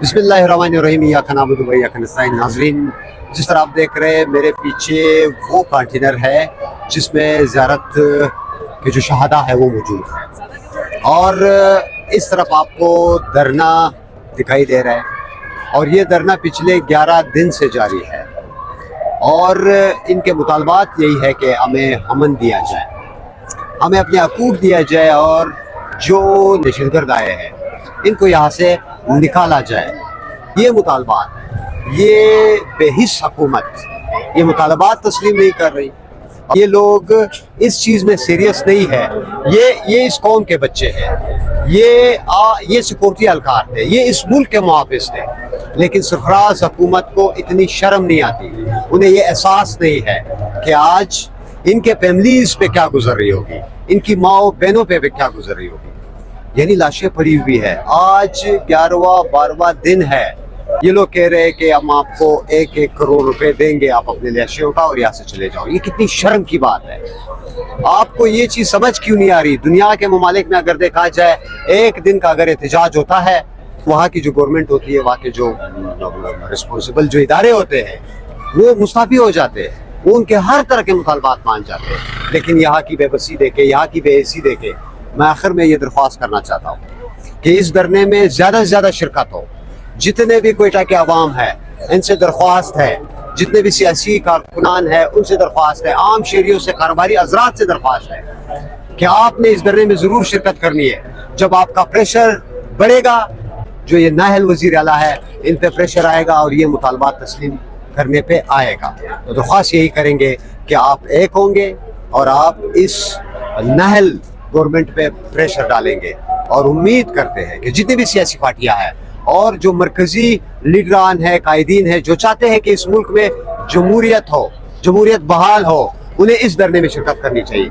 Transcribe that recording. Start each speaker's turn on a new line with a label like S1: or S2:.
S1: بسم اللہ الرحمن الرحیم ایاک نعبد و ایاک نستعین۔ ناظرین، جس طرح آپ دیکھ رہے ہیں میرے پیچھے وہ کنٹینر ہے جس میں زیارت کے جو شہداء ہے وہ موجود ہے، اور اس طرف آپ کو دھرنا دکھائی دے رہا ہے، اور یہ دھرنا پچھلے 11 دن سے جاری ہے، اور ان کے مطالبات یہی ہے کہ ہمیں امن دیا جائے، ہمیں اپنے حقوق دیا جائے، اور جو دہشت گرد آئے ہیں ان کو یہاں سے نکالا جائے۔ یہ مطالبات، یہ بے حس حکومت یہ مطالبات تسلیم نہیں کر رہی۔ یہ لوگ اس چیز میں سیریس نہیں ہے۔ یہ اس قوم کے بچے ہیں، یہ سیکورٹی اہلکار تھے، یہ اس ملک کے محافظ تھے، لیکن سرفراز حکومت کو اتنی شرم نہیں آتی، انہیں یہ احساس نہیں ہے کہ آج ان کے فیملیز پہ کیا گزر رہی ہوگی، ان کی ماؤں بہنوں پہ کیا گزر رہی ہوگی۔ یعنی لاشیں پڑی ہوئی ہے، آج 11واں 12واں دن ہے، یہ لوگ کہہ رہے ہیں کہ ہم آپ کو 1-1 کروڑ روپے دیں گے، آپ اپنے لاشیں اٹھاؤ اور یہاں سے چلے جاؤ۔ یہ کتنی شرم کی بات ہے۔ آپ کو یہ چیز سمجھ کیوں نہیں آ رہی؟ دنیا کے ممالک میں اگر دیکھا جائے، ایک دن کا اگر احتجاج ہوتا ہے، وہاں کی جو گورنمنٹ ہوتی ہے، وہاں کے جو رسپانسبل جو ادارے ہوتے ہیں وہ مستعفی ہو جاتے ہیں، وہ ان کے ہر طرح کے مطالبات مان جاتے ہیں۔ لیکن یہاں کی بے بسی دیکھے، یہاں کی بے حسی دیکھے، میں آخر میں یہ درخواست کرنا چاہتا ہوں کہ اس دھرنے میں زیادہ سے زیادہ شرکت ہو۔ جتنے بھی کوئٹہ کے عوام ہے ان سے درخواست ہے، جتنے بھی سیاسی کارکنان ہیں ان سے درخواست ہے، عام شہریوں سے، کاروباری حضرات سے درخواست ہے کہ آپ نے اس دھرنے میں ضرور شرکت کرنی ہے۔ جب آپ کا پریشر بڑھے گا، جو یہ نااہل وزیر اعلیٰ ہے ان پہ پریشر آئے گا اور یہ مطالبات تسلیم کرنے پہ آئے گا، تو درخواست یہی کریں گے کہ آپ ایک ہوں گے اور آپ اس نااہل گورنمنٹ پہ پریشر ڈالیں گے، اور امید کرتے ہیں کہ جتنی بھی سیاسی پارٹیاں ہیں اور جو مرکزی لیڈران ہیں، قائدین ہیں، جو چاہتے ہیں کہ اس ملک میں جمہوریت ہو، جمہوریت بحال ہو، انہیں اس دھرنے میں شرکت کرنی چاہیے۔